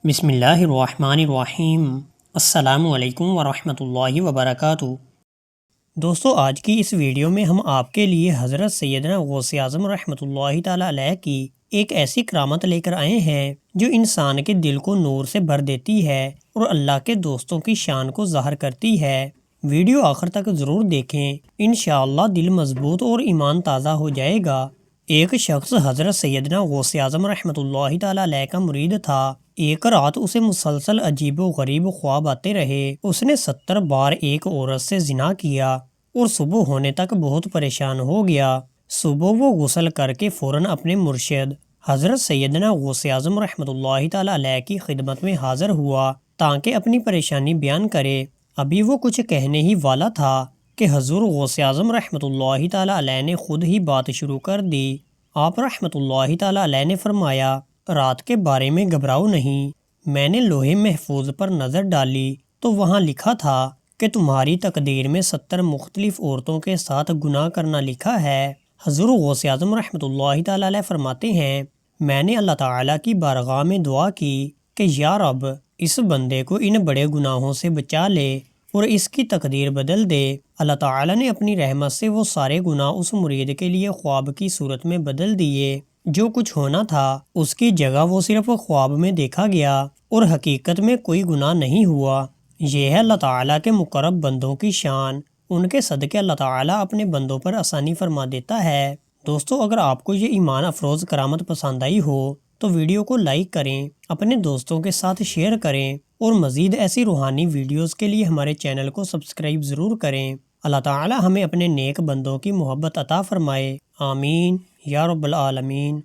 بسم اللہ الرحمن الرحیم۔ السلام علیکم ورحمۃ اللہ وبرکاتہ۔ دوستو، آج کی اس ویڈیو میں ہم آپ کے لیے حضرت سیدنا غوث اعظم رحمۃ اللہ تعالیٰ علیہ کی ایک ایسی کرامت لے کر آئے ہیں جو انسان کے دل کو نور سے بھر دیتی ہے اور اللہ کے دوستوں کی شان کو ظاہر کرتی ہے۔ ویڈیو آخر تک ضرور دیکھیں، انشاءاللہ دل مضبوط اور ایمان تازہ ہو جائے گا۔ ایک شخص حضرت سیدنا غوث اعظم رحمۃ اللہ تعالیٰ علیہ کا مرید تھا۔ ایک رات اسے مسلسل عجیب و غریب خواب آتے رہے۔ اس نے 70 بار ایک عورت سے زنا کیا اور صبح ہونے تک بہت پریشان ہو گیا۔ صبح وہ غسل کر کے فوراً اپنے مرشد حضرت سیدنا غوث اعظم رحمۃ اللہ تعالیٰ علیہ کی خدمت میں حاضر ہوا تاکہ اپنی پریشانی بیان کرے۔ ابھی وہ کچھ کہنے ہی والا تھا کہ حضور غوث اعظم رحمۃ اللہ تعالیٰ علیہ نے خود ہی بات شروع کر دی۔ آپ رحمۃ اللہ تعالیٰ علیہ نے فرمایا، رات کے بارے میں گھبراؤ نہیں۔ میں نے لوح محفوظ پر نظر ڈالی تو وہاں لکھا تھا کہ تمہاری تقدیر میں 70 مختلف عورتوں کے ساتھ گناہ کرنا لکھا ہے۔ حضور غوث اعظم رحمۃ اللہ تعالیٰ علیہ فرماتے ہیں، میں نے اللہ تعالیٰ کی بارگاہ میں دعا کی کہ یا رب، اس بندے کو ان بڑے گناہوں سے بچا لے اور اس کی تقدیر بدل دے۔ اللہ تعالیٰ نے اپنی رحمت سے وہ سارے گناہ اس مرید کے لیے خواب کی صورت میں بدل دیے۔ جو کچھ ہونا تھا اس کی جگہ وہ صرف خواب میں دیکھا گیا اور حقیقت میں کوئی گناہ نہیں ہوا۔ یہ ہے اللہ تعالیٰ کے مقرب بندوں کی شان۔ ان کے صدقے اللہ تعالیٰ اپنے بندوں پر آسانی فرما دیتا ہے۔ دوستو، اگر آپ کو یہ ایمان افروز کرامت پسند آئی ہو تو ویڈیو کو لائک کریں، اپنے دوستوں کے ساتھ شیئر کریں اور مزید ایسی روحانی ویڈیوز کے لیے ہمارے چینل کو سبسکرائب ضرور کریں۔ اللہ تعالیٰ ہمیں اپنے نیک بندوں کی محبت عطا فرمائے، آمین یا رب العالمین۔